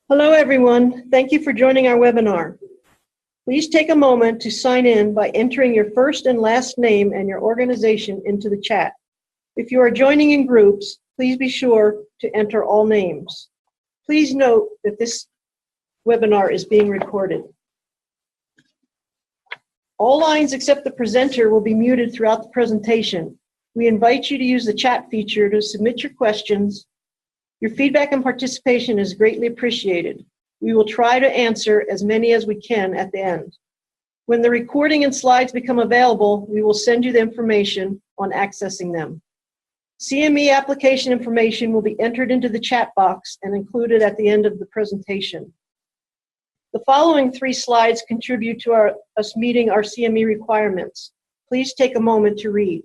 Hello, everyone. Thank you for joining our webinar. Please take a moment to sign in by entering your first and last name and your organization into the chat. If you are joining in groups, please be sure to enter all names. Please note that this webinar is being recorded. All lines except the presenter will be muted throughout the presentation. We invite you to use the chat feature to submit your questions. Your feedback and participation is greatly appreciated. We will try to answer as many as we can at the end. When the recording and slides become available, we will send you the information on accessing them. CME application information will be entered into the chat box and included at the end of the presentation. The following 3 slides contribute to us meeting our CME requirements. Please take a moment to read.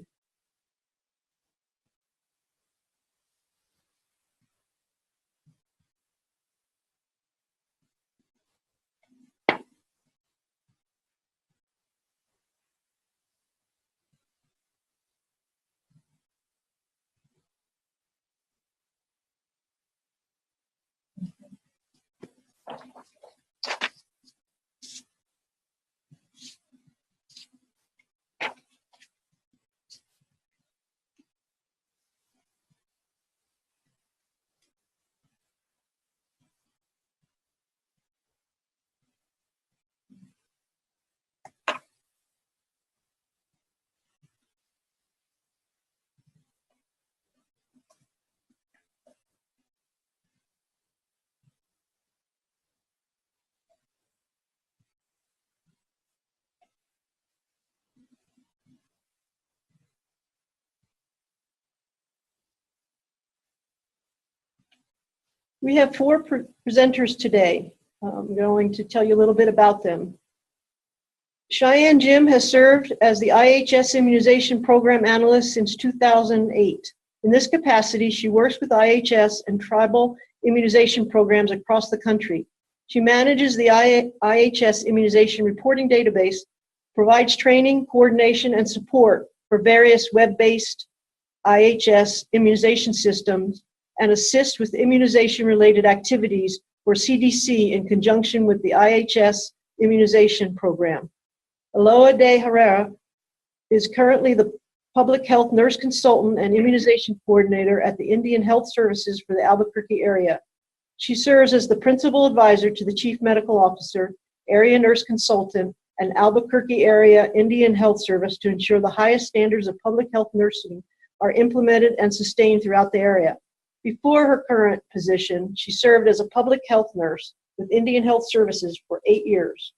We have 4 presenters today. I'm going to tell you a little bit about them. Cheyenne Jim has served as the IHS Immunization Program Analyst since 2008. In this capacity, she works with IHS and tribal immunization programs across the country. She manages the IHS Immunization Reporting Database, provides training, coordination, and support for various web-based IHS immunization systems, and assists with immunization-related activities for CDC in conjunction with the IHS Immunization Program. Aloha de Herrera is currently the Public Health Nurse Consultant and Immunization Coordinator at the Indian Health Services for the Albuquerque area. She serves as the Principal Advisor to the Chief Medical Officer, Area Nurse Consultant, and Albuquerque Area Indian Health Service to ensure the highest standards of public health nursing are implemented and sustained throughout the area. Before her current position, she served as a public health nurse with Indian Health Services for 8 years.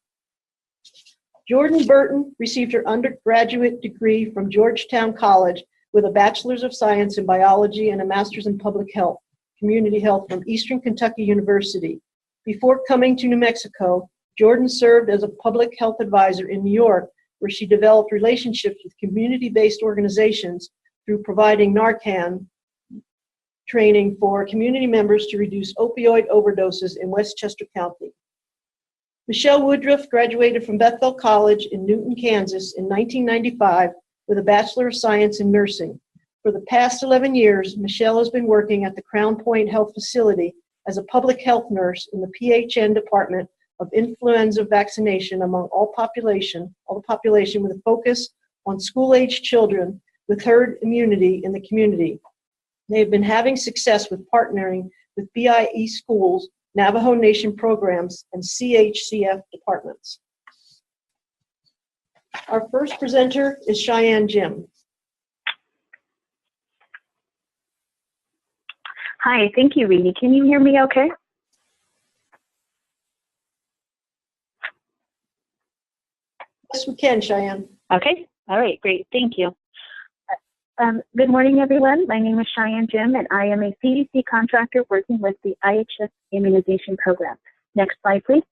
Jordan Burton received her undergraduate degree from Georgetown College with a Bachelor's of Science in Biology and a Master's in Public Health, Community Health from Eastern Kentucky University. Before coming to New Mexico, Jordan served as a public health advisor in New York, where she developed relationships with community-based organizations through providing Narcan training for community members to reduce opioid overdoses in Westchester County. Michelle Woodruff graduated from Bethel College in Newton, Kansas in 1995 with a Bachelor of Science in Nursing. For the past 11 years, Michelle has been working at the Crown Point Health Facility as a public health nurse in the PHN Department of Influenza Vaccination among all the population with a focus on school-aged children with herd immunity in the community. They have been having success with partnering with BIE schools, Navajo Nation programs, and CHCF departments. Our first presenter is Cheyenne Jim. Hi, thank you, Reedy. Can you hear me okay? Yes, we can, Cheyenne. Okay, all right, great, thank you. Good morning, everyone. My name is Cheyenne Jim, and I am a CDC contractor working with the IHS Immunization Program. Next slide, please.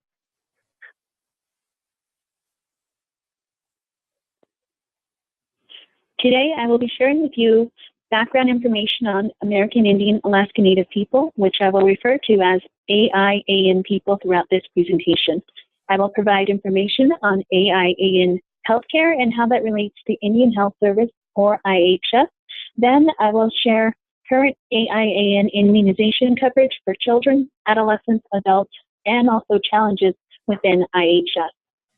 Today, I will be sharing with you background information on American Indian Alaska Native people, which I will refer to as AIAN people throughout this presentation. I will provide information on AIAN healthcare and how that relates to Indian Health Service or IHS. Then I will share current AIAN immunization coverage for children, adolescents, adults, and also challenges within IHS.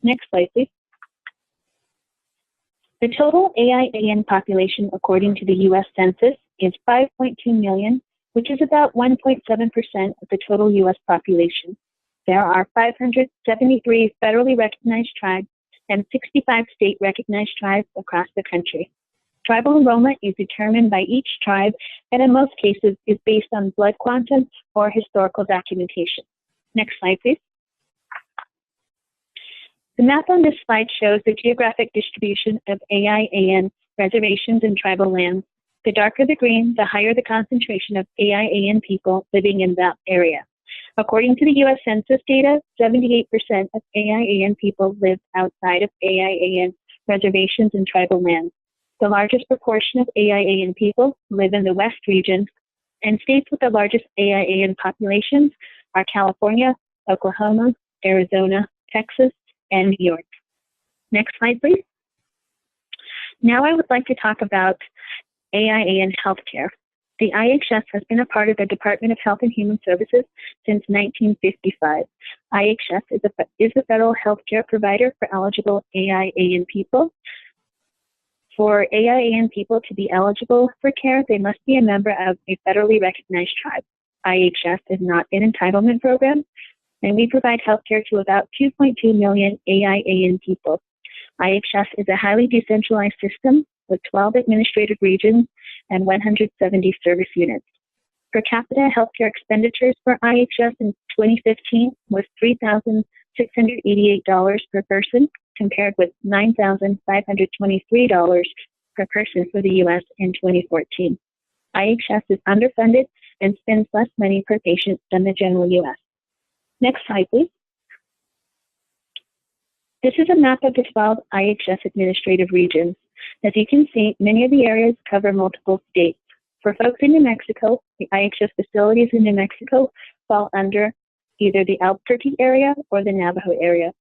Next slide, please. The total AIAN population, according to the U.S. Census, is 5.2 million, which is about 1.7% of the total U.S. population. There are 573 federally recognized tribes and 65 state-recognized tribes across the country. Tribal enrollment is determined by each tribe and in most cases is based on blood quantum or historical documentation. Next slide, please. The map on this slide shows the geographic distribution of AIAN reservations and tribal lands. The darker the green, the higher the concentration of AIAN people living in that area. According to the U.S. Census data, 78% of AIAN people live outside of AIAN reservations and tribal lands. The largest proportion of AIAN people live in the West region, and states with the largest AIAN populations are California, Oklahoma, Arizona, Texas, and New York. Next slide, please. Now I would like to talk about AIAN healthcare. The IHS has been a part of the Department of Health and Human Services since 1955. IHS is a federal healthcare provider for eligible AIAN people. For AIAN people to be eligible for care, they must be a member of a federally recognized tribe. IHS is not an entitlement program, and we provide healthcare to about 2.2 million AIAN people. IHS is a highly decentralized system with 12 administrative regions and 170 service units. Per capita healthcare expenditures for IHS in 2015 was $3,688 per person, compared with $9,523 per person for the U.S. in 2014. IHS is underfunded and spends less money per patient than the general U.S. Next slide, please. This is a map of the 12 IHS administrative regions. As you can see, many of the areas cover multiple states. For folks in New Mexico, the IHS facilities in New Mexico fall under either the Albuquerque area or the Navajo area.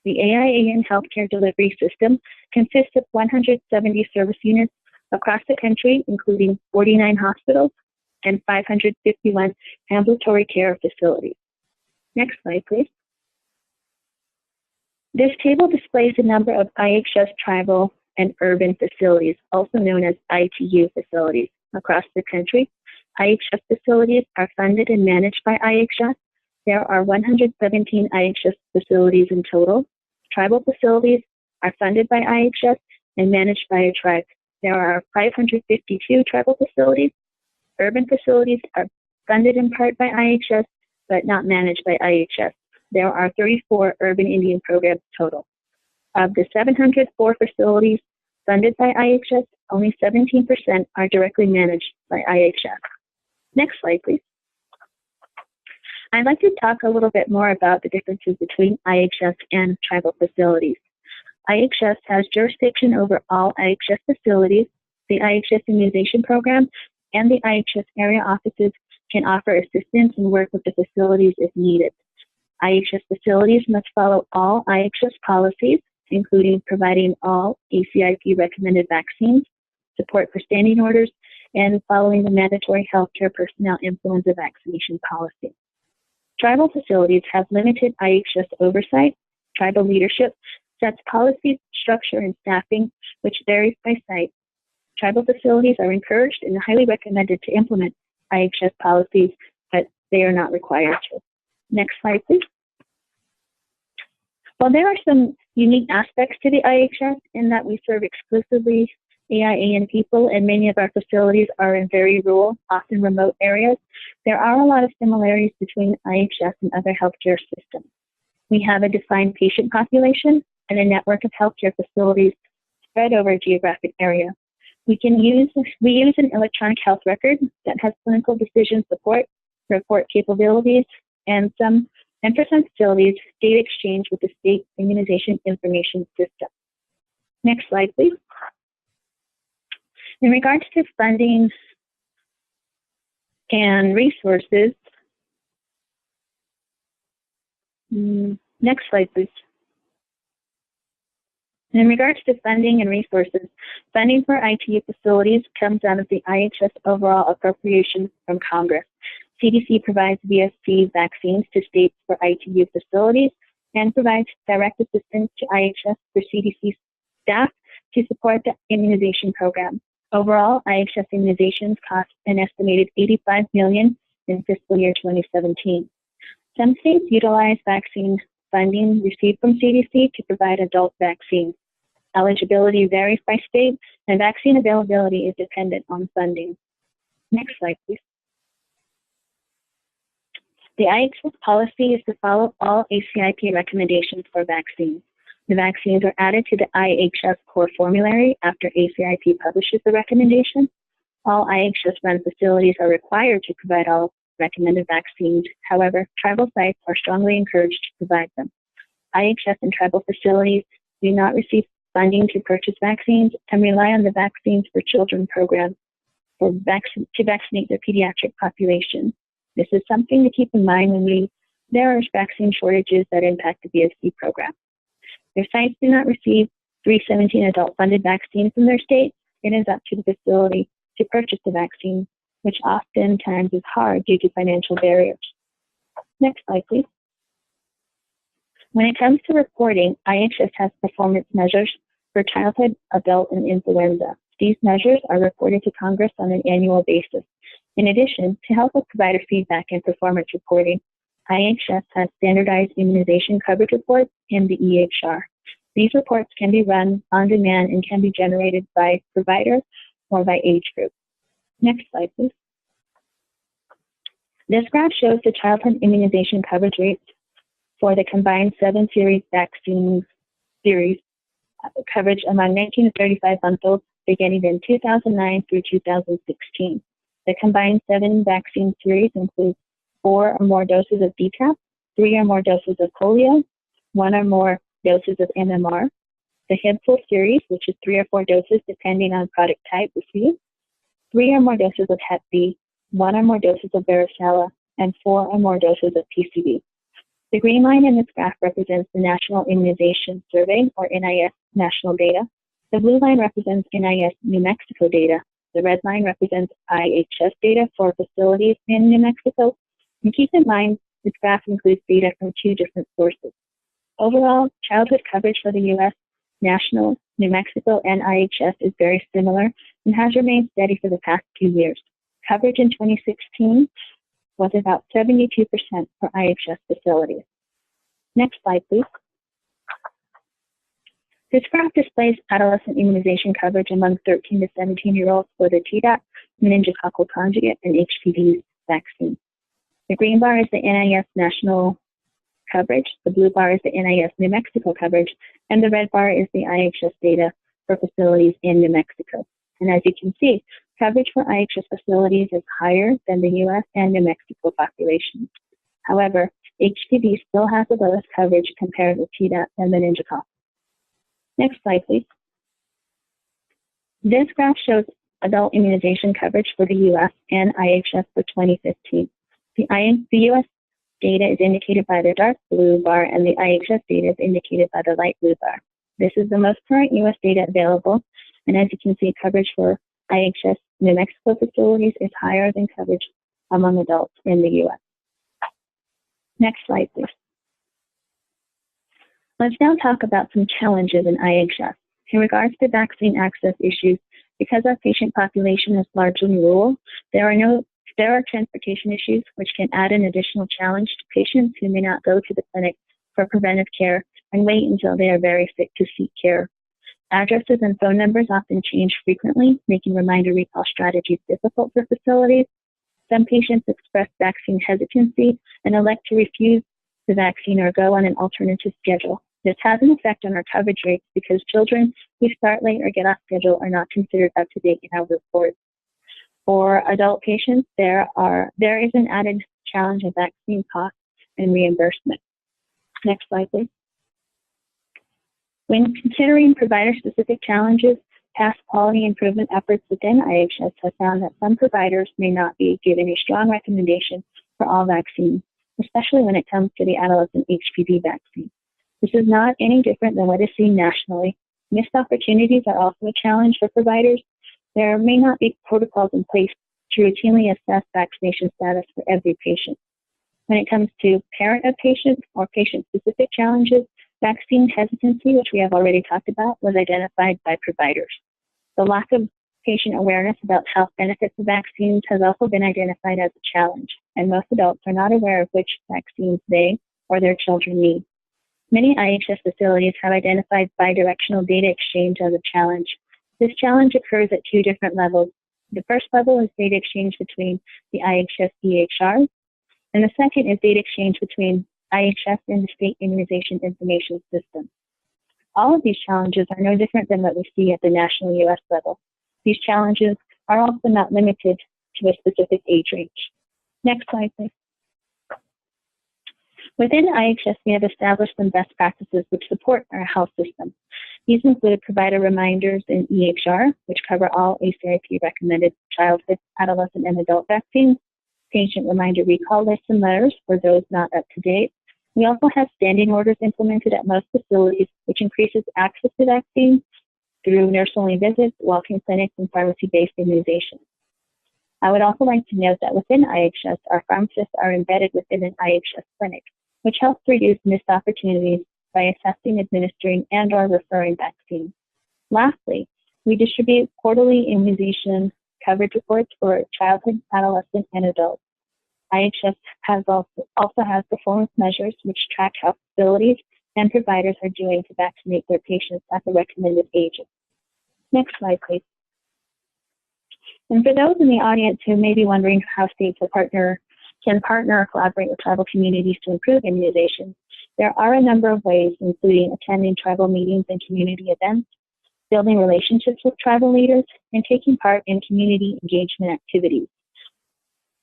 The AIAN healthcare delivery system consists of 170 service units across the country, including 49 hospitals and 551 ambulatory care facilities. Next slide, please. This table displays the number of IHS tribal and urban facilities, also known as ITU facilities, across the country. IHS facilities are funded and managed by IHS. There are 117 IHS facilities in total. Tribal facilities are funded by IHS and managed by a tribe. There are 552 tribal facilities. Urban facilities are funded in part by IHS, but not managed by IHS. There are 34 urban Indian programs total. Of the 704 facilities funded by IHS, only 17% are directly managed by IHS. Next slide, please. I'd like to talk a little bit more about the differences between IHS and tribal facilities. IHS has jurisdiction over all IHS facilities. The IHS immunization program and the IHS area offices can offer assistance and work with the facilities if needed. IHS facilities must follow all IHS policies, including providing all ACIP recommended vaccines, support for standing orders, and following the mandatory healthcare personnel influenza vaccination policy. Tribal facilities have limited IHS oversight. Tribal leadership sets policies, structure, and staffing, which varies by site. Tribal facilities are encouraged and highly recommended to implement IHS policies, but they are not required to. Next slide, please. While there are some unique aspects to the IHS in that we serve exclusively AIAN people and many of our facilities are in very rural, often remote areas, there are a lot of similarities between IHS and other healthcare systems. We have a defined patient population and a network of healthcare facilities spread over a geographic area. We use an electronic health record that has clinical decision support, report capabilities, and for some facilities, data exchange with the state immunization information system. Next slide, please. In regards to funding and resources, next slide, please. In regards to funding and resources, funding for ITU facilities comes out of the IHS overall appropriation from Congress. CDC provides VSC vaccines to states for ITU facilities and provides direct assistance to IHS for CDC staff to support the immunization program. Overall, IHS immunizations cost an estimated $85 million in fiscal year 2017. Some states utilize vaccine funding received from CDC to provide adult vaccines. Eligibility varies by state, and vaccine availability is dependent on funding. Next slide, please. The IHS policy is to follow all ACIP recommendations for vaccines. The vaccines are added to the IHS core formulary after ACIP publishes the recommendation. All IHS-run facilities are required to provide all recommended vaccines. However, tribal sites are strongly encouraged to provide them. IHS and tribal facilities do not receive funding to purchase vaccines and rely on the Vaccines for Children program to vaccinate their pediatric population. This is something to keep in mind when there are vaccine shortages that impact the VSC program. If sites do not receive 317 adult-funded vaccines from their state, it is up to the facility to purchase the vaccine, which oftentimes is hard due to financial barriers. Next slide, please. When it comes to reporting, IHS has performance measures for childhood, adult, and influenza. These measures are reported to Congress on an annual basis. In addition, to help with provider feedback and performance reporting, IHS has standardized immunization coverage reports in the EHR. These reports can be run on demand and can be generated by provider or by age group. Next slide, please. This graph shows the childhood immunization coverage rates for the combined 7-series vaccine series coverage among 19 to 35-month-olds beginning in 2009 through 2016. The combined 7 vaccine series includes 4 or more doses of DTaP, 3 or more doses of polio, 1 or more doses of MMR, the Hibful series, which is 3 or 4 doses depending on product type received, 3 or more doses of Hep B, 1 or more doses of varicella, and 4 or more doses of PCV. The green line in this graph represents the National Immunization Survey, or NIS, national data. The blue line represents NIS New Mexico data. The red line represents IHS data for facilities in New Mexico. And keep in mind, this graph includes data from 2 different sources. Overall, childhood coverage for the U.S., national, New Mexico, and IHS is very similar and has remained steady for the past 2 years. Coverage in 2016 was about 72% for IHS facilities. Next slide, please. This graph displays adolescent immunization coverage among 13 to 17-year-olds for the Tdap, meningococcal conjugate, and HPV vaccine. The green bar is the NIS national coverage, the blue bar is the NIS New Mexico coverage, and the red bar is the IHS data for facilities in New Mexico. And as you can see, coverage for IHS facilities is higher than the U.S. and New Mexico populations. However, HPV still has the lowest coverage compared with Tdap and meningococcal. Next slide, please. This graph shows adult immunization coverage for the U.S. and IHS for 2015. The U.S. data is indicated by the dark blue bar, and the IHS data is indicated by the light blue bar. This is the most current U.S. data available, and as you can see, coverage for IHS New Mexico facilities is higher than coverage among adults in the U.S. Next slide, please. Let's now talk about some challenges in IHS. In regards to vaccine access issues, because our patient population is largely rural, there are transportation issues which can add an additional challenge to patients who may not go to the clinic for preventive care and wait until they are very sick to seek care. Addresses and phone numbers often change frequently, making reminder recall strategies difficult for facilities. Some patients express vaccine hesitancy and elect to refuse the vaccine or go on an alternative schedule. This has an effect on our coverage rates because children who start late or get off schedule are not considered up to date in our reports. For adult patients, there is an added challenge of vaccine costs and reimbursement. Next slide, please. When considering provider-specific challenges, past quality improvement efforts within IHS have found that some providers may not be given a strong recommendation for all vaccines, especially when it comes to the adolescent HPV vaccine. This is not any different than what is seen nationally. Missed opportunities are also a challenge for providers. There may not be protocols in place to routinely assess vaccination status for every patient. When it comes to parent of patients or patient-specific challenges, vaccine hesitancy, which we have already talked about, was identified by providers. The lack of patient awareness about health benefits of vaccines has also been identified as a challenge, and most adults are not aware of which vaccines they or their children need. Many IHS facilities have identified bidirectional data exchange as a challenge. This challenge occurs at two different levels. The first level is data exchange between the IHS EHR, and the second is data exchange between IHS and the State Immunization Information System. All of these challenges are no different than what we see at the national U.S. level. These challenges are also not limited to a specific age range. Next slide, please. Within IHS, we have established some best practices which support our health system. These include provider reminders in EHR, which cover all ACIP-recommended childhood, adolescent, and adult vaccines, patient reminder recall lists and letters for those not up to date. We also have standing orders implemented at most facilities, which increases access to vaccines through nurse-only visits, walk-in clinics, and pharmacy-based immunization. I would also like to note that within IHS, our pharmacists are embedded within an IHS clinic, which helps reduce missed opportunities by assessing, administering, and/or referring vaccines. Lastly, we distribute quarterly immunization coverage reports for childhood, adolescent, and adults. IHS also has performance measures which track how facilities and providers are doing to vaccinate their patients at the recommended ages. Next slide, please. And for those in the audience who may be wondering how states can partner or collaborate with tribal communities to improve immunization, there are a number of ways, including attending tribal meetings and community events, building relationships with tribal leaders, and taking part in community engagement activities.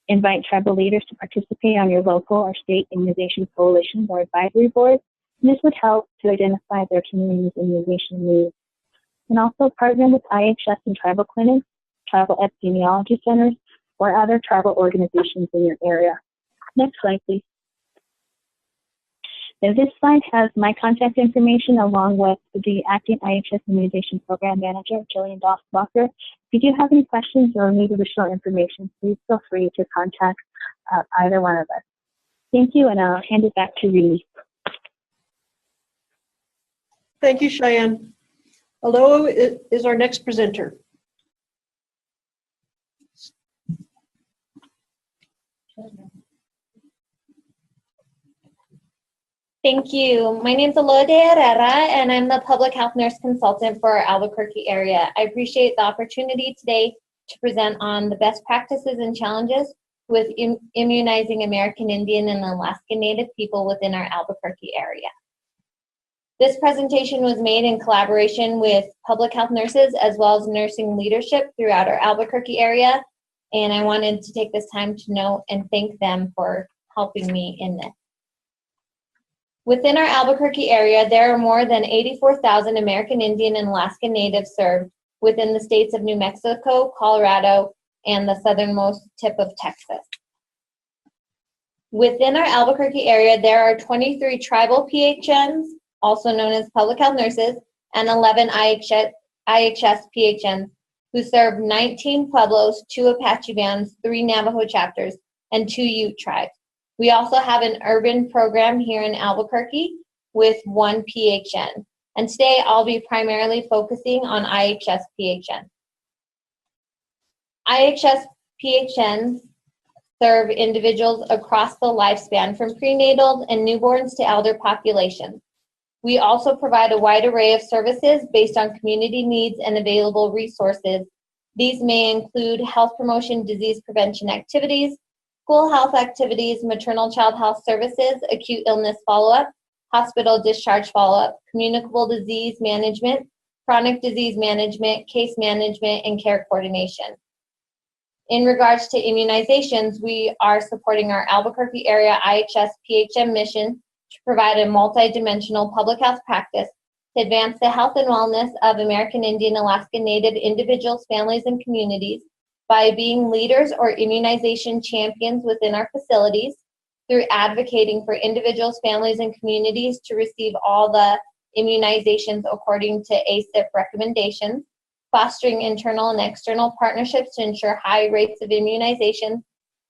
Invite tribal leaders to participate on your local or state immunization coalition or advisory board, and this would help to identify their community's immunization needs. And also partner with IHS and tribal clinics, tribal epidemiology centers, or other tribal organizations in your area. Next slide, please. Now, this slide has my contact information along with the acting IHS Immunization Program Manager, Jillian Dossbacher. If you do have any questions or need additional information, please feel free to contact either one of us. Thank you, and I'll hand it back to Reenie. Thank you, Cheyenne. Aloha is our next presenter. Thank you. My name is Aloha de Herrera, and I'm the public health nurse consultant for our Albuquerque area. I appreciate the opportunity today to present on the best practices and challenges with immunizing American Indian and Alaska Native people within our Albuquerque area. This presentation was made in collaboration with public health nurses as well as nursing leadership throughout our Albuquerque area, and I wanted to take this time to know and thank them for helping me in this. Within our Albuquerque area, there are more than 84,000 American Indian and Alaska Natives served within the states of New Mexico, Colorado, and the southernmost tip of Texas. Within our Albuquerque area, there are 23 tribal PHNs, also known as public health nurses, and 11 IHS PHNs, who serve 19 Pueblos, 2 Apache bands, 3 Navajo chapters, and 2 Ute tribes. We also have an urban program here in Albuquerque with 1 PHN. And today I'll be primarily focusing on IHS PHN. IHS PHNs serve individuals across the lifespan from prenatal and newborns to elder populations. We also provide a wide array of services based on community needs and available resources. These may include health promotion, disease prevention activities, school health activities, maternal child health services, acute illness follow-up, hospital discharge follow-up, communicable disease management, chronic disease management, case management, and care coordination. In regards to immunizations, we are supporting our Albuquerque area IHS PHM mission to provide a multidimensional public health practice to advance the health and wellness of American Indian, Alaska Native individuals, families, and communities by being leaders or immunization champions within our facilities, through advocating for individuals, families, and communities to receive all the immunizations according to ACIP recommendations, fostering internal and external partnerships to ensure high rates of immunization,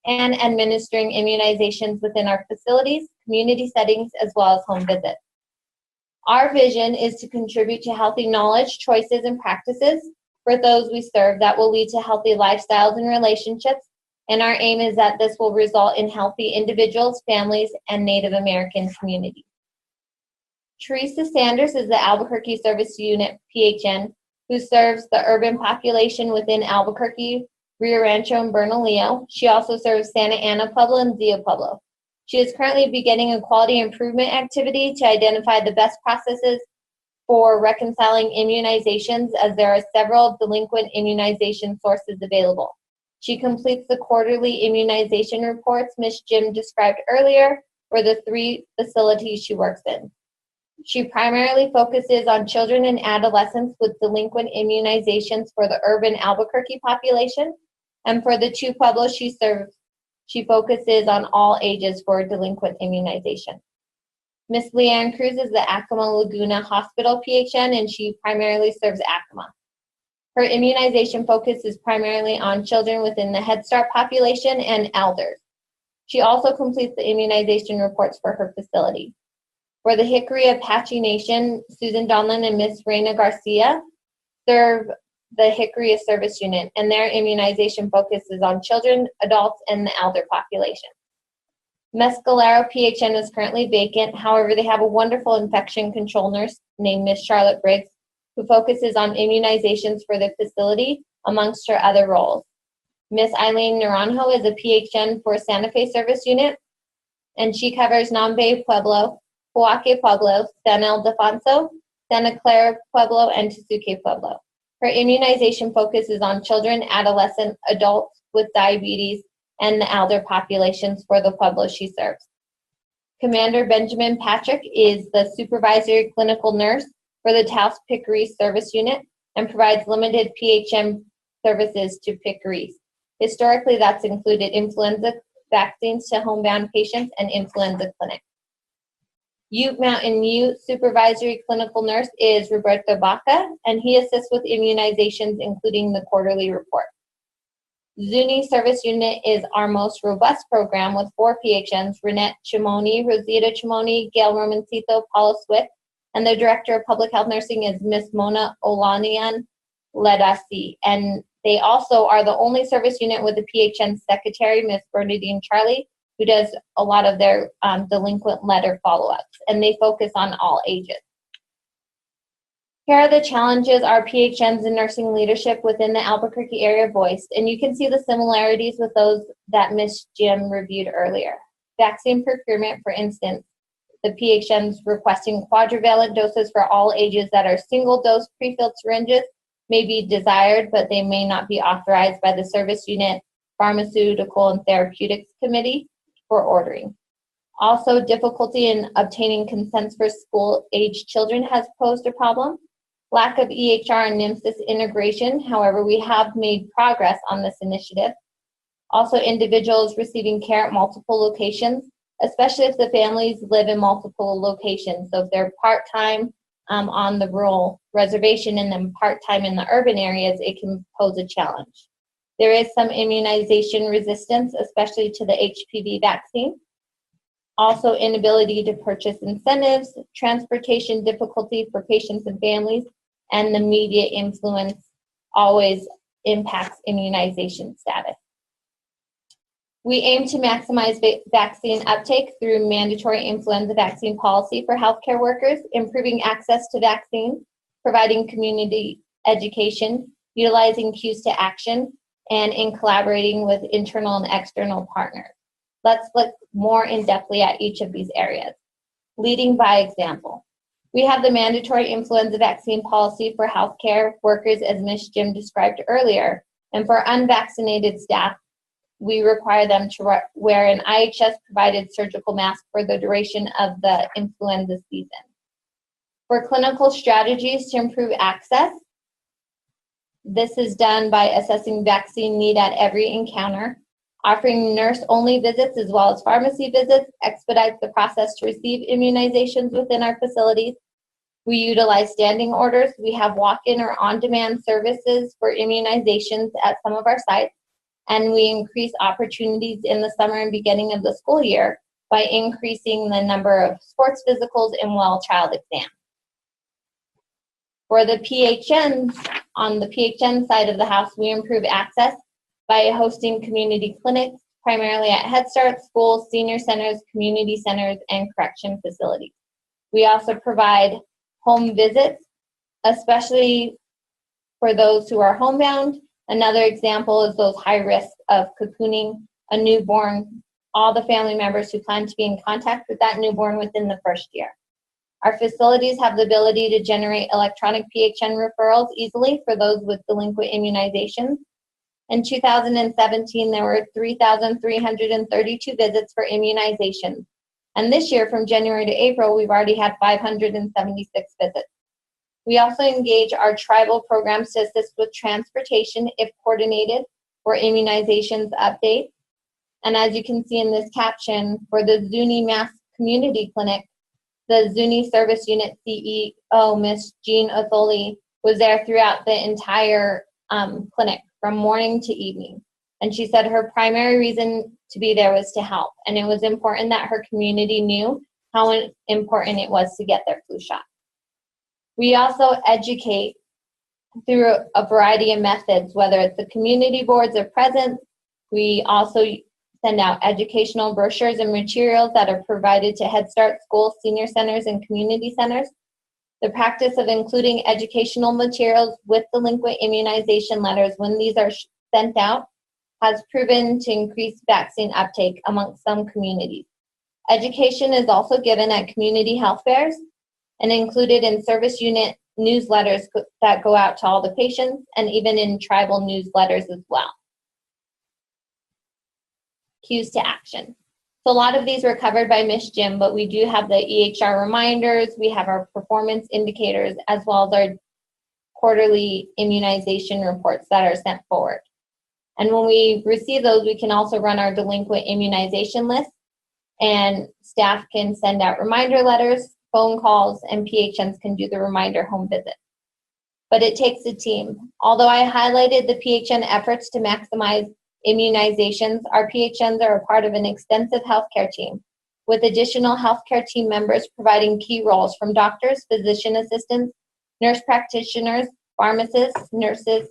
and administering immunizations within our facilities, community settings, as well as home visits. Our vision is to contribute to healthy knowledge, choices, and practices for those we serve that will lead to healthy lifestyles and relationships, and our aim is that this will result in healthy individuals, families, and Native American communities. Teresa Sanders is the Albuquerque Service Unit PHN who serves the urban population within Albuquerque, Rio Rancho, and Bernalillo. She also serves Santa Ana Pueblo and Zia Pueblo. She is currently beginning a quality improvement activity to identify the best processes for reconciling immunizations, as there are several delinquent immunization sources available. She completes the quarterly immunization reports Ms. Jim described earlier for the 3 facilities she works in. She primarily focuses on children and adolescents with delinquent immunizations for the urban Albuquerque population, and for the 2 pueblos she serves, she focuses on all ages for delinquent immunization. Ms. Leanne Cruz is the Acoma Laguna Hospital PHN, and she primarily serves Acoma. Her immunization focus is primarily on children within the Head Start population and elders. She also completes the immunization reports for her facility. For the Hickory Apache Nation, Susan Donlin and Ms. Reina Garcia serve the Hickory Service Unit, and their immunization focus is on children, adults, and the elder population. Mescalero PHN is currently vacant. However, they have a wonderful infection control nurse named Ms. Charlotte Briggs, who focuses on immunizations for the facility, amongst her other roles. Ms. Eileen Naranjo is a PHN for Santa Fe Service Unit, and she covers Nambe Pueblo, Huaque Pueblo, San Ildefonso, Santa Clara Pueblo, and Tesuque Pueblo. Her immunization focus is on children, adolescent, adults with diabetes, and the elder populations for the pueblos she serves. Commander Benjamin Patrick is the supervisory clinical nurse for the Taos Pickery Service Unit and provides limited PHM services to Pickeries. Historically, that's included influenza vaccines to homebound patients and influenza clinics. Ute Mountain Ute Supervisory Clinical Nurse is Roberto Baca, and he assists with immunizations, including the quarterly report. Zuni Service Unit is our most robust program with 4 PHNs, Renette Chimoni, Rosita Chimoni, Gail Romancito, Paulo Swift, and the Director of Public Health Nursing is Ms. Mona Olanian Ledasi. And they also are the only service unit with a PHN secretary, Ms. Bernadine Charlie, who does a lot of their delinquent letter follow-ups, and they focus on all ages. Here are the challenges our PHNs in nursing leadership within the Albuquerque area voiced, and you can see the similarities with those that Ms. Jim reviewed earlier. Vaccine procurement, for instance, the PHNs requesting quadrivalent doses for all ages that are single-dose pre-filled syringes may be desired, but they may not be authorized by the Service Unit Pharmaceutical and Therapeutics Committee for ordering. Also, difficulty in obtaining consents for school-age children has posed a problem. Lack of EHR and NIMSIS integration, however, we have made progress on this initiative. Also, individuals receiving care at multiple locations, especially if the families live in multiple locations. So if they're part-time on the rural reservation and then part-time in the urban areas, it can pose a challenge. There is some immunization resistance, especially to the HPV vaccine. Also, inability to purchase incentives, transportation difficulty for patients and families, and the media influence always impacts immunization status. We aim to maximize vaccine uptake through mandatory influenza vaccine policy for healthcare workers, improving access to vaccine, providing community education, utilizing cues to action, and in collaborating with internal and external partners. Let's look more in-depthly at each of these areas. Leading by example. We have the mandatory influenza vaccine policy for healthcare workers, as Ms. Jim described earlier, and for unvaccinated staff, we require them to wear an IHS-provided surgical mask for the duration of the influenza season. For clinical strategies to improve access, this is done by assessing vaccine need at every encounter. Offering nurse-only visits as well as pharmacy visits expedites the process to receive immunizations within our facilities. We utilize standing orders. We have walk-in or on-demand services for immunizations at some of our sites, and we increase opportunities in the summer and beginning of the school year by increasing the number of sports physicals and well child exams. For the PHNs, on the PHN side of the house, we improve access by hosting community clinics, primarily at Head Start, schools, senior centers, community centers, and correction facilities. We also provide home visits, especially for those who are homebound. Another example is those high risk of cocooning a newborn, all the family members who plan to be in contact with that newborn within the first year. Our facilities have the ability to generate electronic PHN referrals easily for those with delinquent immunizations. In 2017, there were 3,332 visits for immunizations. And this year, from January to April, we've already had 576 visits. We also engage our tribal programs to assist with transportation if coordinated for immunizations update. And as you can see in this caption, for the Zuni Mass Community Clinic, the Zuni Service Unit CEO, Ms. Jean Otholi, was there throughout the entire clinic from morning to evening. And she said her primary reason to be there was to help. And it was important that her community knew how important it was to get their flu shot. We also educate through a variety of methods, whether it's the community boards or presence. We also send out educational brochures and materials that are provided to Head Start schools, senior centers, and community centers. The practice of including educational materials with delinquent immunization letters when these are sent out has proven to increase vaccine uptake amongst some communities. Education is also given at community health fairs and included in service unit newsletters that go out to all the patients and even in tribal newsletters as well. Cues to action. So a lot of these were covered by Ms. Jim, but we do have the EHR reminders, we have our performance indicators, as well as our quarterly immunization reports that are sent forward. And when we receive those, we can also run our delinquent immunization list, and staff can send out reminder letters, phone calls, and PHNs can do the reminder home visit. But it takes a team. Although I highlighted the PHN efforts to maximize immunizations, our PHNs are a part of an extensive healthcare team, with additional healthcare team members providing key roles from doctors, physician assistants, nurse practitioners, pharmacists, nurses,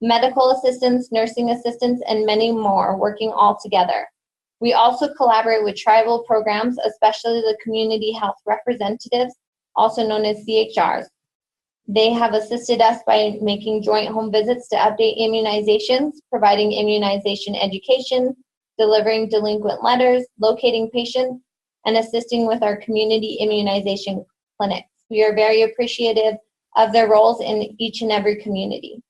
medical assistants, nursing assistants, and many more working all together. We also collaborate with tribal programs, especially the community health representatives, also known as CHRs. They have assisted us by making joint home visits to update immunizations, providing immunization education, delivering delinquent letters, locating patients, and assisting with our community immunization clinics. We are very appreciative of their roles in each and every community.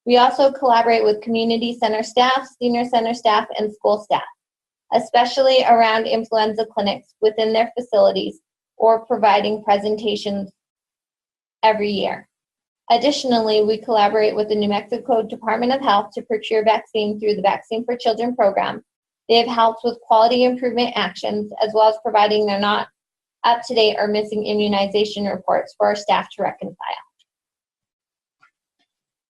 We also collaborate with community center staff, senior center staff, and school staff, especially around influenza clinics within their facilities or providing presentations every year. Additionally, we collaborate with the New Mexico Department of Health to procure vaccine through the Vaccine for Children program. They have helped with quality improvement actions, as well as providing their not up-to-date or missing immunization reports for our staff to reconcile.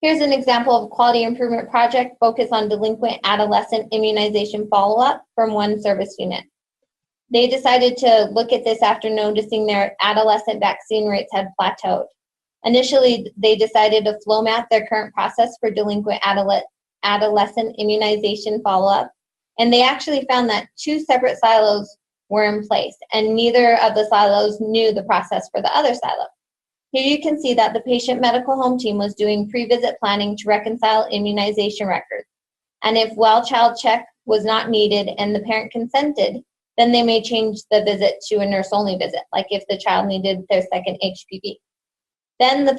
Here's an example of a quality improvement project focused on delinquent adolescent immunization follow-up from one service unit. They decided to look at this after noticing their adolescent vaccine rates had plateaued. Initially, they decided to flow map their current process for delinquent adolescent immunization follow-up, and they actually found that 2 separate silos were in place, and neither of the silos knew the process for the other silo. Here you can see that the patient medical home team was doing pre-visit planning to reconcile immunization records, and if well child check was not needed and the parent consented, then they may change the visit to a nurse-only visit, like if the child needed their second HPV. Then for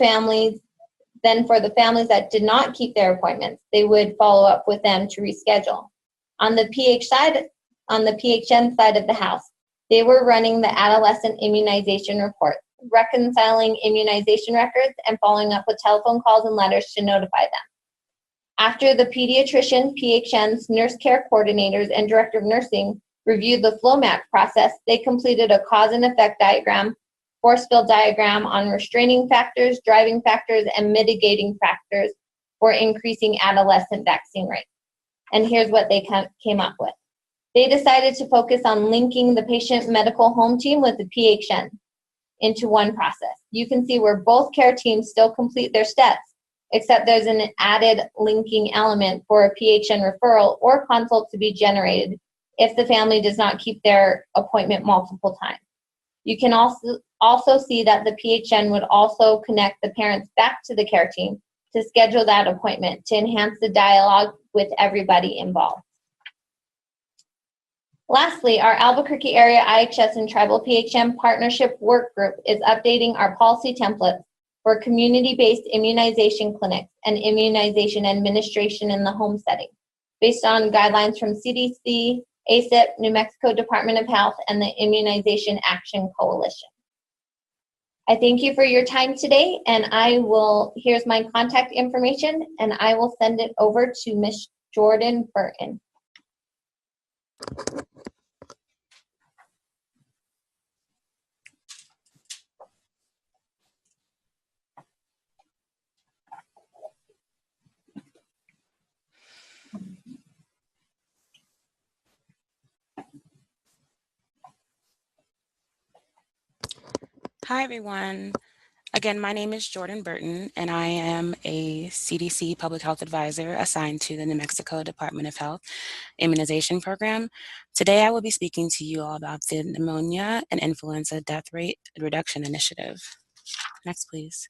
the families that did not keep their appointments, they would follow up with them to reschedule. On the PHN side of the house, they were running the adolescent immunization report, reconciling immunization records, and following up with telephone calls and letters to notify them. After the pediatrician, PHNs, nurse care coordinators, and director of nursing reviewed the flow map process, they completed a cause and effect diagram force field diagram on restraining factors, driving factors, and mitigating factors for increasing adolescent vaccine rates. And here's what they came up with. They decided to focus on linking the patient medical home team with the PHN into one process. You can see where both care teams still complete their steps, except there's an added linking element for a PHN referral or consult to be generated if the family does not keep their appointment multiple times. You can also see that the PHN would also connect the parents back to the care team to schedule that appointment to enhance the dialogue with everybody involved. Lastly, our Albuquerque area IHS and Tribal PHM Partnership Work Group is updating our policy templates for community-based immunization clinics and immunization administration in the home setting, based on guidelines from CDC, ACIP, New Mexico Department of Health, and the Immunization Action Coalition. I thank you for your time today, and here's my contact information, and I will send it over to Ms. Jordan Burton. Hi, everyone. Again, my name is Jordan Burton, and I am a CDC Public Health Advisor assigned to the New Mexico Department of Health Immunization Program. Today, I will be speaking to you all about the Pneumonia and Influenza Death Rate Reduction Initiative. Next, please.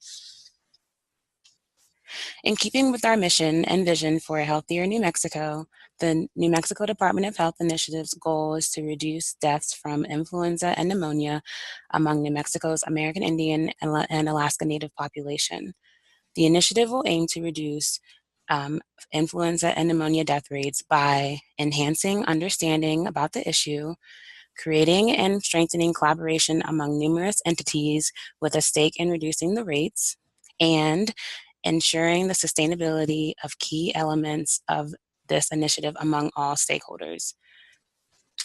In keeping with our mission and vision for a healthier New Mexico, the New Mexico Department of Health Initiative's goal is to reduce deaths from influenza and pneumonia among New Mexico's American Indian and Alaska Native population. The initiative will aim to reduce influenza and pneumonia death rates by enhancing understanding about the issue, creating and strengthening collaboration among numerous entities with a stake in reducing the rates, and ensuring the sustainability of key elements of this initiative among all stakeholders.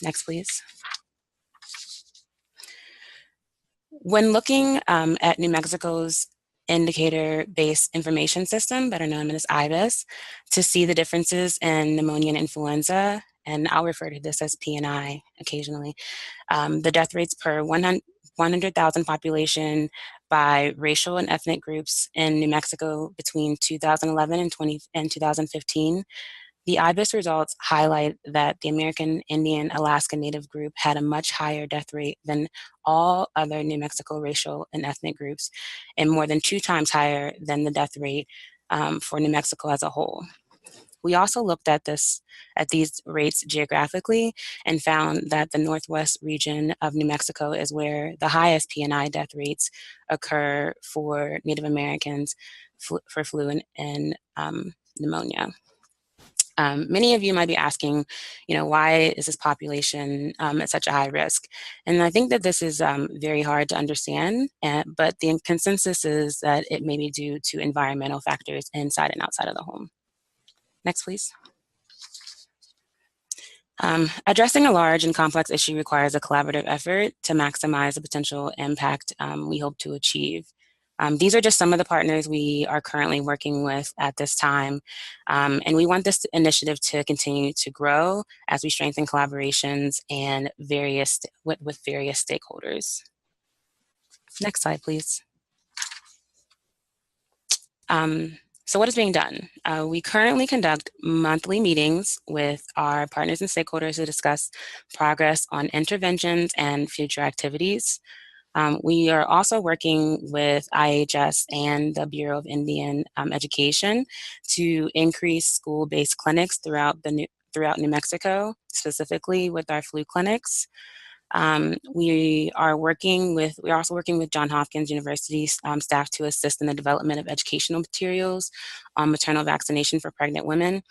Next, please. When looking at New Mexico's indicator-based information system, better known as IBIS, to see the differences in pneumonia and influenza, and I'll refer to this as P&I occasionally, the death rates per 100,000 population by racial and ethnic groups in New Mexico between 2011 and 2015, the IBIS results highlight that the American Indian Alaska Native group had a much higher death rate than all other New Mexico racial and ethnic groups, and more than 2 times higher than the death rate for New Mexico as a whole. We also looked at these rates geographically and found that the Northwest region of New Mexico is where the highest P&I death rates occur for Native Americans for flu and pneumonia. Many of you might be asking, why is this population at such a high risk? And I think that this is very hard to understand, but the consensus is that it may be due to environmental factors inside and outside of the home. Next, please. Addressing a large and complex issue requires a collaborative effort to maximize the potential impact we hope to achieve. These are just some of the partners we are currently working with at this time, and we want this initiative to continue to grow as we strengthen collaborations and with various stakeholders. Next slide, please. So what is being done? We currently conduct monthly meetings with our partners and stakeholders to discuss progress on interventions and future activities. We are also working with IHS and the Bureau of Indian Education to increase school-based clinics throughout New Mexico, specifically with our flu clinics. We are also working with Johns Hopkins University staff to assist in the development of educational materials on maternal vaccination for pregnant women,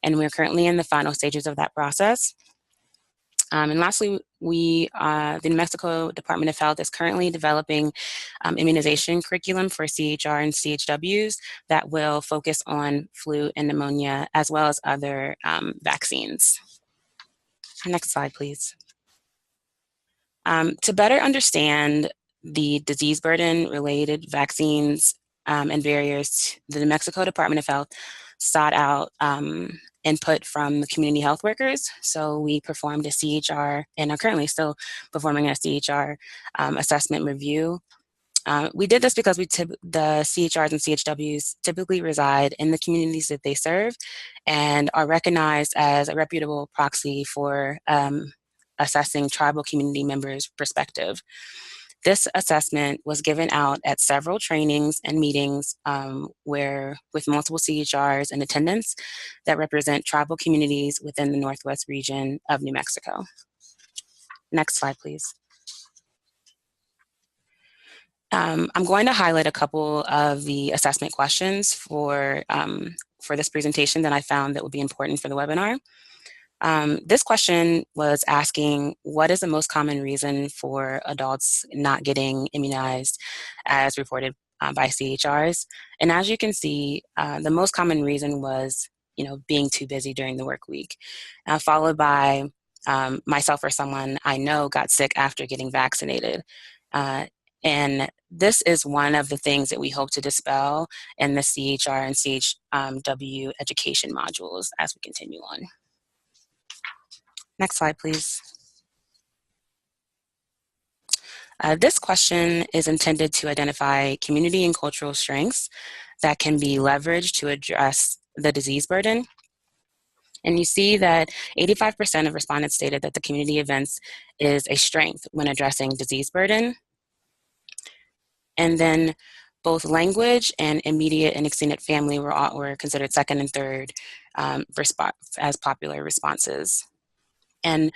and we're currently in the final stages of that process. And lastly, the New Mexico Department of Health is currently developing immunization curriculum for CHR and CHWs that will focus on flu and pneumonia, as well as other vaccines. Next slide, please. To better understand the disease burden related vaccines and barriers, the New Mexico Department of Health sought out input from the community health workers. So we performed a CHR and are currently still performing a CHR assessment review. We did this because the CHRs and CHWs typically reside in the communities that they serve and are recognized as a reputable proxy for assessing tribal community members' perspective. This assessment was given out at several trainings and meetings with multiple CHRs in attendance that represent tribal communities within the Northwest region of New Mexico. Next slide, please. I'm going to highlight a couple of the assessment questions for this presentation that I found that would be important for the webinar. This question was asking, what is the most common reason for adults not getting immunized as reported by CHRs? And as you can see, the most common reason was, being too busy during the work week, followed by myself or someone I know got sick after getting vaccinated. And this is one of the things that we hope to dispel in the CHR and CHW education modules as we continue on. Next slide, please. This question is intended to identify community and cultural strengths that can be leveraged to address the disease burden. And you see that 85% of respondents stated that the community events is a strength when addressing disease burden. And then both language and immediate and extended family were considered second and third as popular responses. And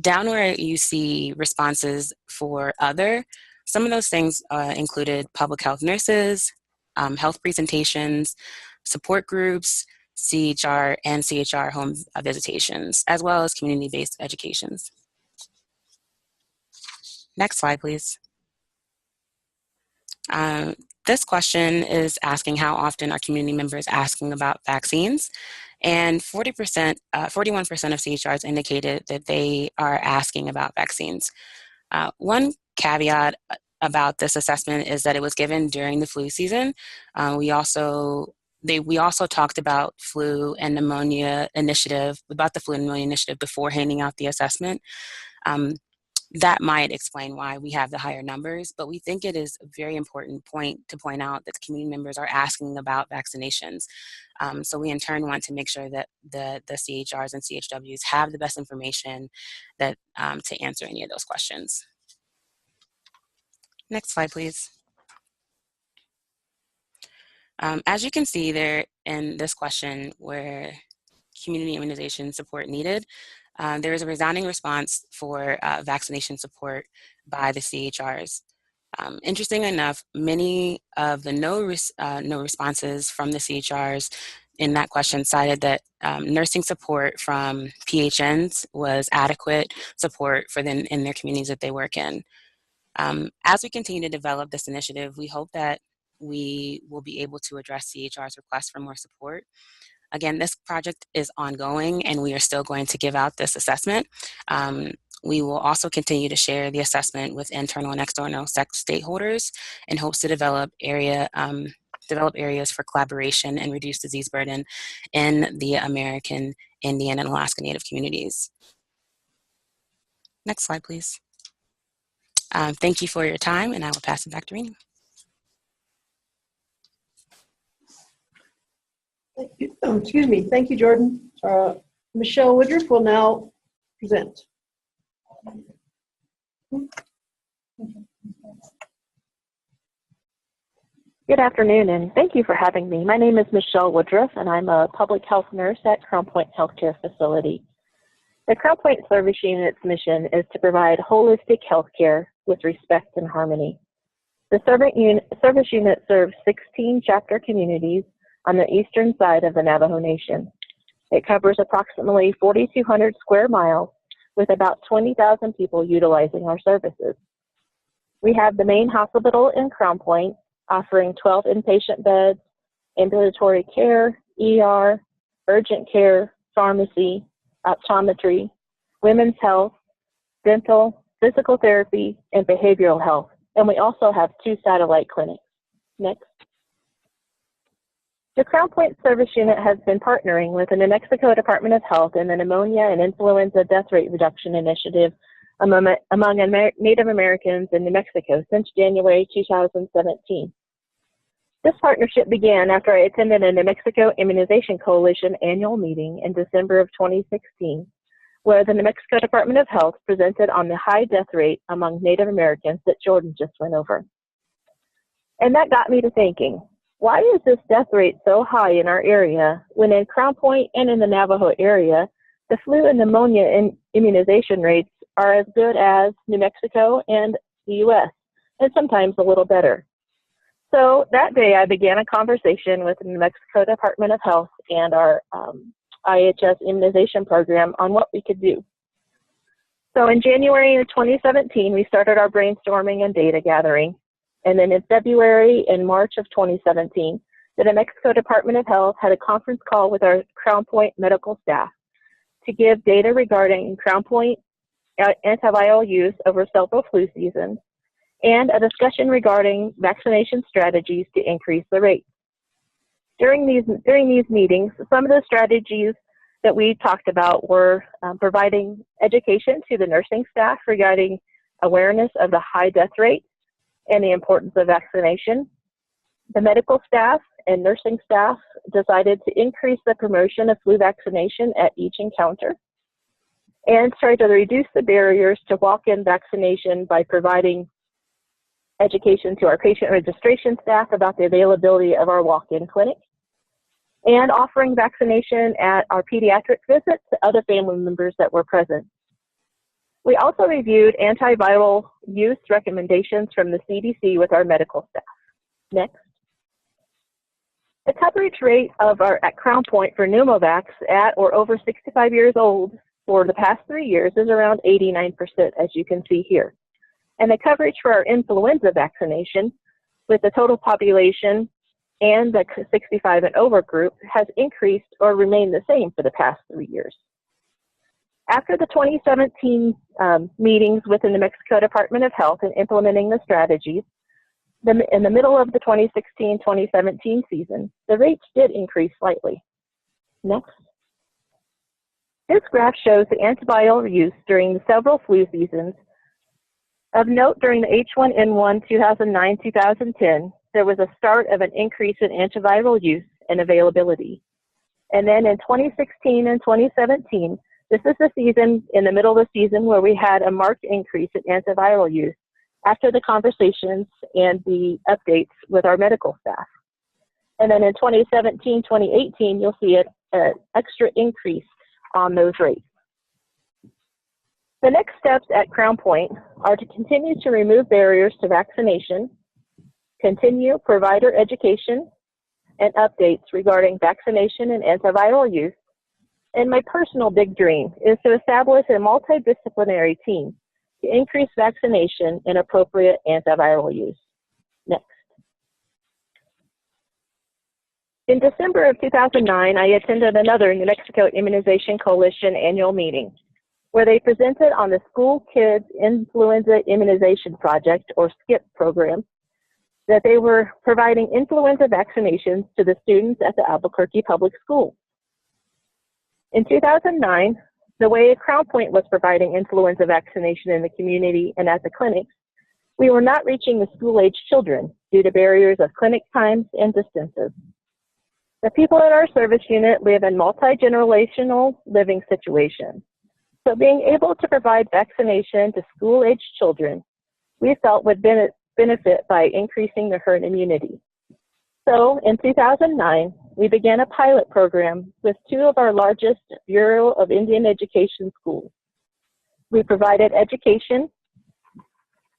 down where you see responses for other, some of those things included public health nurses, health presentations, support groups, CHR and CHR home visitations, as well as community-based educations. Next slide, please. This question is asking how often are community members asking about vaccines, and 41% of CHRs indicated that they are asking about vaccines. One caveat about this assessment is that it was given during the flu season. We also talked about flu and pneumonia initiative, before handing out the assessment. That might explain why we have the higher numbers, but we think it is a very important point to point out that the community members are asking about vaccinations. So we in turn want to make sure that the CHRs and CHWs have the best information that to answer any of those questions. Next slide, please. As you can see there in this question where community immunization support needed, there is a resounding response for vaccination support by the CHRs. Interesting enough, many of the no responses from the CHRs in that question cited that nursing support from PHNs was adequate support for them in their communities that they work in. As we continue to develop this initiative, we hope that we will be able to address CHR's requests for more support. Again, this project is ongoing and we are still going to give out this assessment. We will also continue to share the assessment with internal and external stakeholders in hopes to develop areas for collaboration and reduce disease burden in the American Indian and Alaska Native communities. Next slide, please. Thank you for your time, and I will pass it back to Rini. Thank you. Excuse me. Thank you, Jordan. Michelle Woodruff will now present. Good afternoon, and thank you for having me. My name is Michelle Woodruff, and I'm a public health nurse at Crown Point Healthcare Facility. The Crown Point Service Unit's mission is to provide holistic health care with respect and harmony. The service unit serves 16 chapter communities on the eastern side of the Navajo Nation. It covers approximately 4,200 square miles with about 20,000 people utilizing our services. We have the main hospital in Crown Point, offering 12 inpatient beds, ambulatory care, ER, urgent care, pharmacy, optometry, women's health, dental, physical therapy, and behavioral health, and we also have 2 satellite clinics. Next. The Crown Point Service Unit has been partnering with the New Mexico Department of Health and the Pneumonia and Influenza Death Rate Reduction Initiative among Native Americans in New Mexico since January 2017. This partnership began after I attended a New Mexico Immunization Coalition annual meeting in December of 2016, where the New Mexico Department of Health presented on the high death rate among Native Americans that Jordan just went over. And that got me to thinking, why is this death rate so high in our area when in Crown Point and in the Navajo area, the flu and pneumonia immunization rates are as good as New Mexico and the US, and sometimes a little better? So that day I began a conversation with the New Mexico Department of Health and our IHS immunization program on what we could do. So in January of 2017, we started our brainstorming and data gathering. And then in February and March of 2017, the New Mexico Department of Health had a conference call with our Crown Point medical staff to give data regarding Crown Point antiviral use over several flu seasons and a discussion regarding vaccination strategies to increase the rate. During these meetings, some of the strategies that we talked about were providing education to the nursing staff regarding awareness of the high death rate and the importance of vaccination. The medical staff and nursing staff decided to increase the promotion of flu vaccination at each encounter and try to reduce the barriers to walk-in vaccination by providing education to our patient registration staff about the availability of our walk-in clinic and offering vaccination at our pediatric visits to other family members that were present. We also reviewed antiviral use recommendations from the CDC with our medical staff. Next. The coverage rate of our at Crown Point for pneumovax at or over 65 years old for the past 3 years is around 89%, as you can see here. And the coverage for our influenza vaccination with the total population and the 65 and over group has increased or remained the same for the past 3 years. After the 2017 meetings with the New Mexico Department of Health and implementing the strategies, in the middle of the 2016-2017 season, the rates did increase slightly. Next. This graph shows the antiviral use during the several flu seasons. Of note, during the H1N1 2009-2010, there was a start of an increase in antiviral use and availability. And then in 2016 and 2017, this is the season, in the middle of the season, where we had a marked increase in antiviral use after the conversations and the updates with our medical staff. And then in 2017, 2018, you'll see an extra increase on those rates. The next steps at Crown Point are to continue to remove barriers to vaccination, continue provider education and updates regarding vaccination and antiviral use, and my personal big dream is to establish a multidisciplinary team to increase vaccination and appropriate antiviral use. Next. In December of 2009, I attended another New Mexico Immunization Coalition annual meeting, where they presented on the School Kids Influenza Immunization Project, or SKIP program, that they were providing influenza vaccinations to the students at the Albuquerque Public Schools. In 2009, the way Crown Point was providing influenza vaccination in the community and at the clinics, we were not reaching the school-age children due to barriers of clinic times and distances. The people in our service unit live in multi-generational living situations, so being able to provide vaccination to school-age children, we felt would benefit by increasing the herd immunity. So in 2009, we began a pilot program with 2 of our largest Bureau of Indian Education schools. We provided education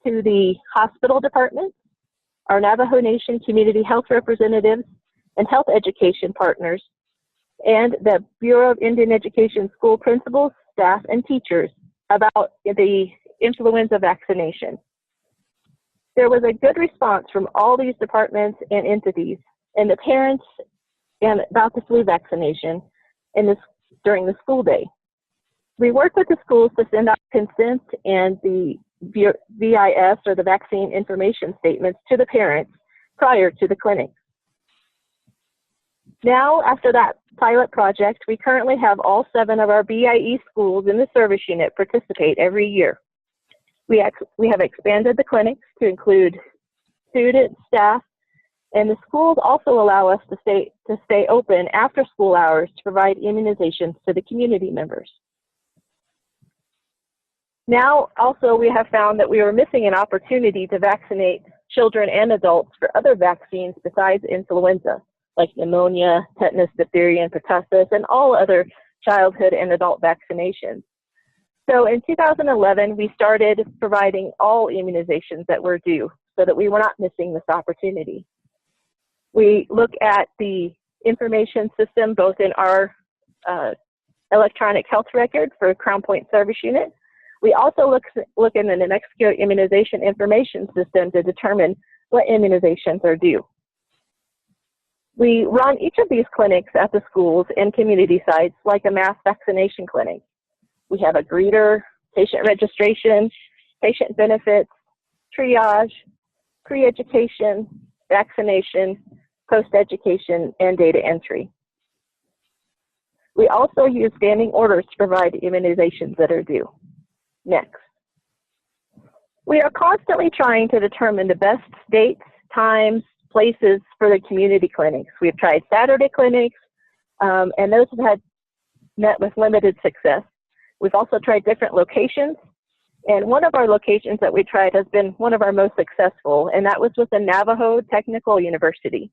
to the hospital departments, our Navajo Nation community health representatives, and health education partners, and the Bureau of Indian Education school principals, staff, and teachers about the influenza vaccination. There was a good response from all these departments and entities and the parents and about the flu vaccination during the school day. We worked with the schools to send out consent and the VIS, or the vaccine information statements, to the parents prior to the clinic. Now, after that pilot project, we currently have all 7 of our BIE schools in the service unit participate every year. We have expanded the clinics to include students, staff, and the schools also allow us to stay open after school hours to provide immunizations to the community members. Now, also, we have found that we are missing an opportunity to vaccinate children and adults for other vaccines besides influenza, like pneumonia, tetanus, diphtheria, and pertussis, and all other childhood and adult vaccinations. So in 2011, we started providing all immunizations that were due so that we were not missing this opportunity. We look at the information system both in our electronic health record for Crown Point Service Unit. We also look in the New Mexico Immunization Information System to determine what immunizations are due. We run each of these clinics at the schools and community sites like a mass vaccination clinic. We have a greeter, patient registration, patient benefits, triage, pre-education, vaccination, post-education, and data entry. We also use standing orders to provide immunizations that are due. Next. We are constantly trying to determine the best dates, times, places for the community clinics. We've tried Saturday clinics, and those have met with limited success. We've also tried different locations, and one of our locations that we tried has been one of our most successful, and that was with the Navajo Technical University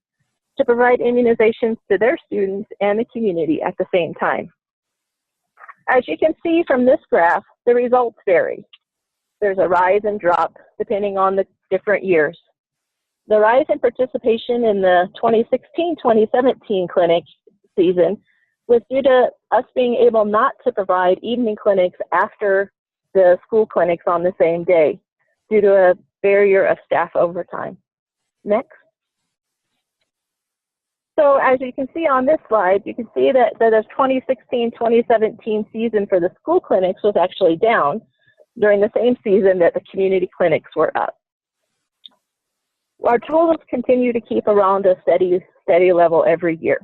to provide immunizations to their students and the community at the same time. As you can see from this graph, the results vary. There's a rise and drop depending on the different years. The rise in participation in the 2016-2017 clinic season was due to us being able not to provide evening clinics after the school clinics on the same day due to a barrier of staff overtime. Next. So as you can see on this slide, you can see that the 2016-2017 season for the school clinics was actually down during the same season that the community clinics were up. Our totals continue to keep around a steady level every year.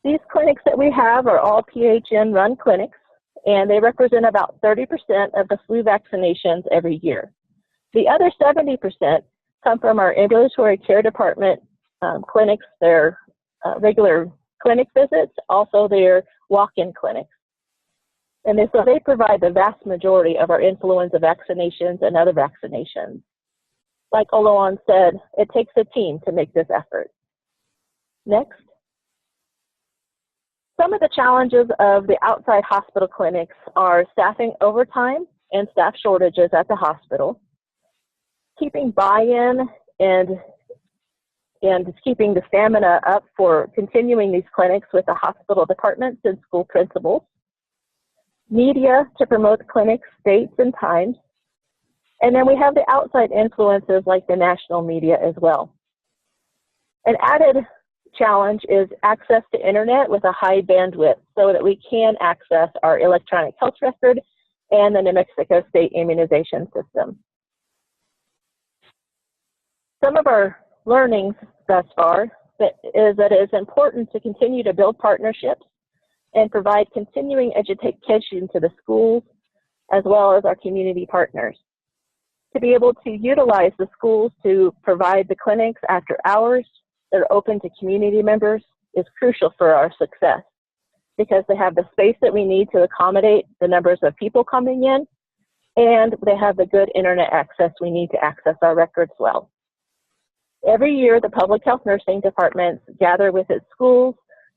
These clinics that we have are all PHN-run clinics, and they represent about 30% of the flu vaccinations every year. The other 70% come from our ambulatory care department clinics, their regular clinic visits, also their walk-in clinics. And so they provide the vast majority of our influenza vaccinations and other vaccinations. Like Oloan said, it takes a team to make this effort. Next. Some of the challenges of the outside hospital clinics are staffing overtime and staff shortages at the hospital, keeping buy-in and keeping the stamina up for continuing these clinics with the hospital departments and school principals, media to promote the clinics, dates, and times, and then we have the outside influences like the national media as well. An added challenge is access to internet with a high bandwidth so that we can access our electronic health record and the New Mexico State Immunization System. Some of our learnings thus far is that it is important to continue to build partnerships and provide continuing education to the schools as well as our community partners. To be able to utilize the schools to provide the clinics after hours that are open to community members is crucial for our success because they have the space that we need to accommodate the numbers of people coming in, and they have the good internet access we need to access our records well. Every year, the public health nursing departments gather with its schools,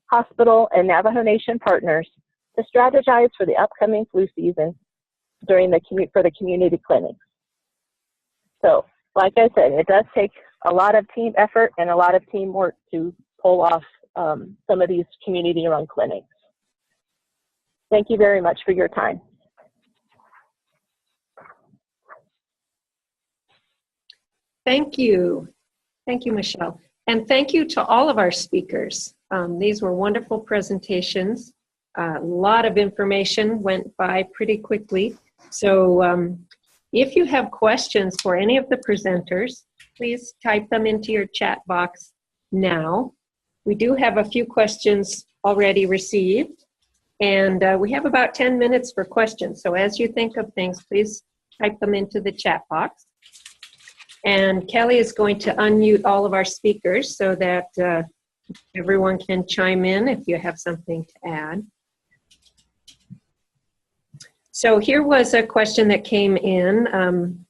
hospital, and Navajo Nation partners to strategize for the upcoming flu season for the community clinics. So, like I said, it does take a lot of team effort and a lot of teamwork to pull off some of these community-run clinics. Thank you very much for your time. Thank you. Thank you, Michelle. And thank you to all of our speakers. These were wonderful presentations. A lot of information went by pretty quickly. So If you have questions for any of the presenters, please type them into your chat box now. We do have a few questions already received, and we have about 10 minutes for questions. So as you think of things, please type them into the chat box. And Kelly is going to unmute all of our speakers so that everyone can chime in if you have something to add. So here was a question that came in.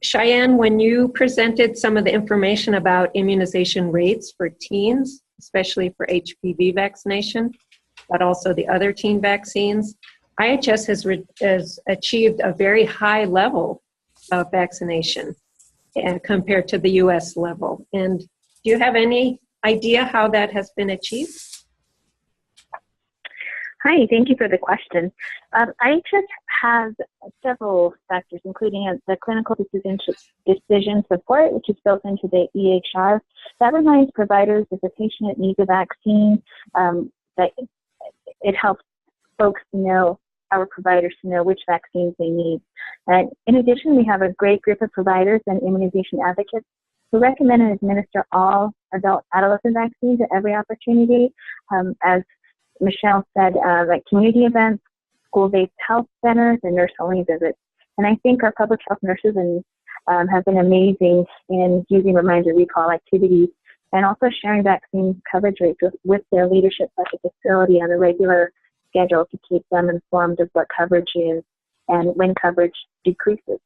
Cheyenne, when you presented some of the information about immunization rates for teens, especially for HPV vaccination, but also the other teen vaccines, IHS has achieved a very high level of vaccination compared to the US level. And do you have any idea how that has been achieved? Hi, thank you for the question. IHS has several factors, including the clinical decision support, which is built into the EHR. That reminds providers if a patient needs a vaccine, that it helps folks to know, our providers to know which vaccines they need. And in addition, we have a great group of providers and immunization advocates who recommend and administer all adolescent vaccines at every opportunity. As Michelle said, like community events, school-based health centers, and nurse-only visits. And I think our public health nurses have been amazing in using reminder recall activities and also sharing vaccine coverage rates with their leadership at the facility on a regular schedule to keep them informed of what coverage is and when coverage decreases.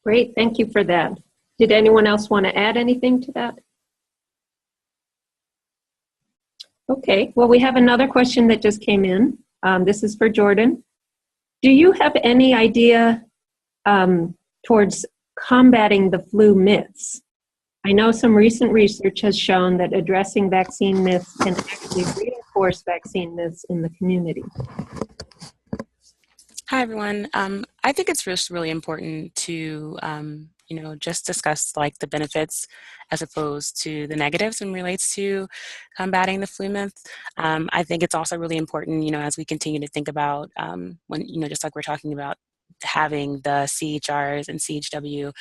Great, thank you for that. Did anyone else want to add anything to that? Okay, well, we have another question that just came in. This is for Jordan. Do you have any idea towards combating the flu myths? I know some recent research has shown that addressing vaccine myths can actually reinforce vaccine myths in the community. Hi, everyone. I think it's just really important to, just discuss like the benefits as opposed to the negatives when it relates to combating the flu myth. I think it's also really important, as we continue to think about when, just like we're talking about having the CHRs and CHW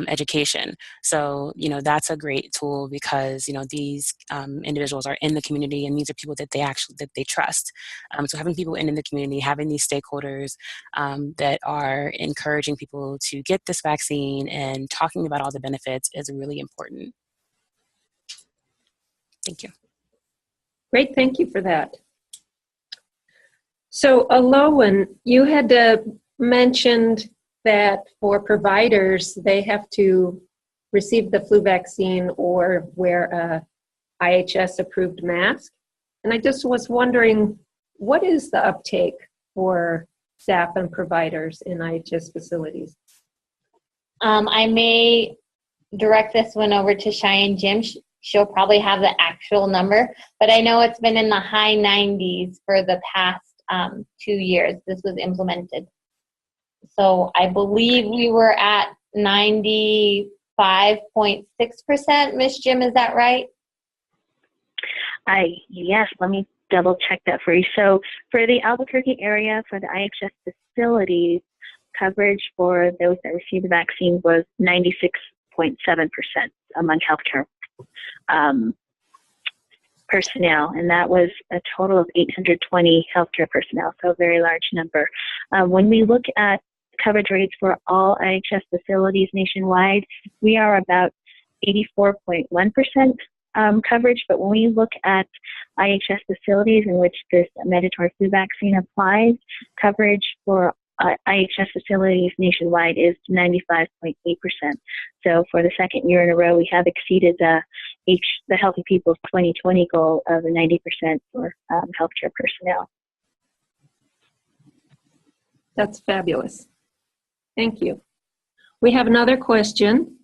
education. So, that's a great tool because, these individuals are in the community and these are people that they trust. So having people in the community, having these stakeholders that are encouraging people to get this vaccine and talking about all the benefits is really important. Thank you. Great, thank you for that. So Alowan, you had mentioned that for providers, they have to receive the flu vaccine or wear a IHS-approved mask. And I just was wondering, what is the uptake for staff and providers in IHS facilities? I may direct this one over to Cheyenne Jim. She'll probably have the actual number, but I know it's been in the high 90s for the past 2 years. This was implemented. So I believe we were at 95.6%. Miss Jim, is that right? Yes, let me double check that for you. So for the Albuquerque area, for the IHS facilities, coverage for those that received the vaccine was 96.7% among healthcare personnel, and that was a total of 820 healthcare personnel, so a very large number. When we look at coverage rates for all IHS facilities nationwide, we are about 84.1% coverage, but when we look at IHS facilities in which this mandatory flu vaccine applies, coverage for IHS facilities nationwide is 95.8%. So for the second year in a row, we have exceeded the Healthy People's 2020 goal of 90% for healthcare personnel. That's fabulous. Thank you. We have another question.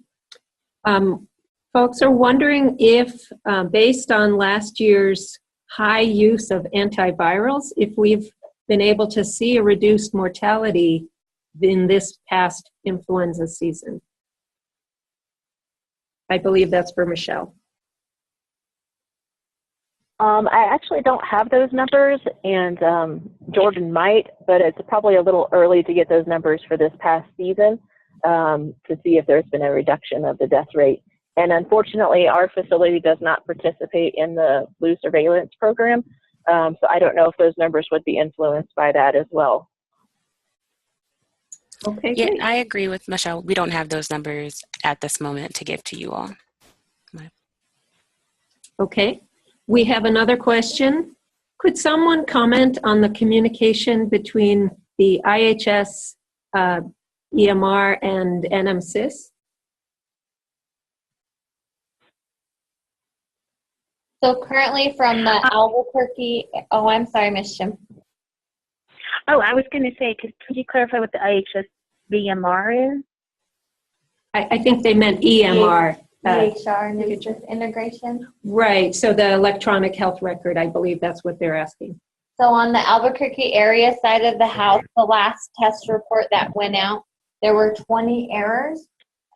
Folks are wondering if, based on last year's high use of antivirals, if we've been able to see a reduced mortality in this past influenza season. I believe that's for Michelle. I actually don't have those numbers, and Jordan might, but it's probably a little early to get those numbers for this past season to see if there's been a reduction of the death rate. And unfortunately, our facility does not participate in the flu surveillance program, so I don't know if those numbers would be influenced by that as well. Okay, Yeah, great. I agree with Michelle. We don't have those numbers at this moment to give to you all. Okay. We have another question. Could someone comment on the communication between the IHS, EMR, and NMSIS? So currently from the Albuquerque, oh, I'm sorry, Ms. Shim. Oh, I was going to say, could you clarify what the IHS BMR is? I think they meant EMR. CHR integration. Right, so the electronic health record, I believe that's what they're asking. So on the Albuquerque area side of the house, the last test report that went out, there were 20 errors.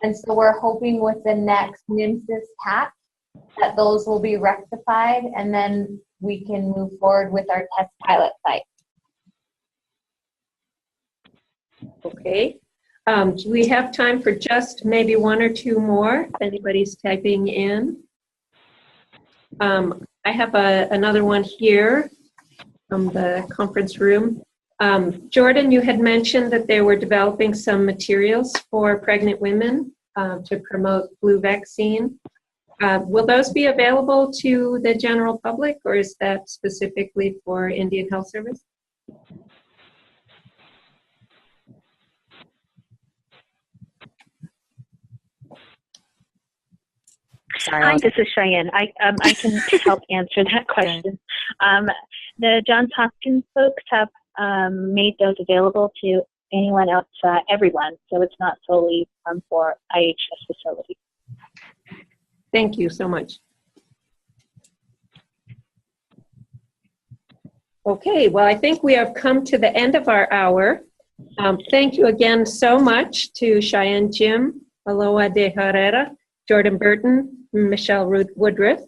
And so we're hoping with the next NMSIS patch that those will be rectified, and then we can move forward with our test pilot site. Okay. Do we have time for just maybe one or two more, if anybody's typing in? I have another one here from the conference room. Jordan, you had mentioned that they were developing some materials for pregnant women to promote flu vaccine. Will those be available to the general public, or is that specifically for Indian Health Service? Sorry. Hi, this is Cheyenne. I can help answer that question. The Johns Hopkins folks have made those available to anyone else, everyone, so it's not solely for IHS facilities. Thank you so much. Okay, well, I think we have come to the end of our hour. Thank you again so much to Cheyenne Jim, Aloha de Herrera, Jordan Burton, Michelle Woodruff.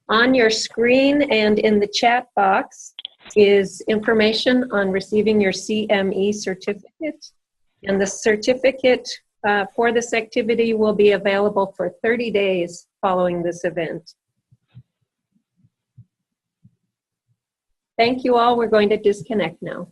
On your screen and in the chat box is information on receiving your CME certificate. And the certificate for this activity will be available for 30 days following this event. Thank you all. We're going to disconnect now.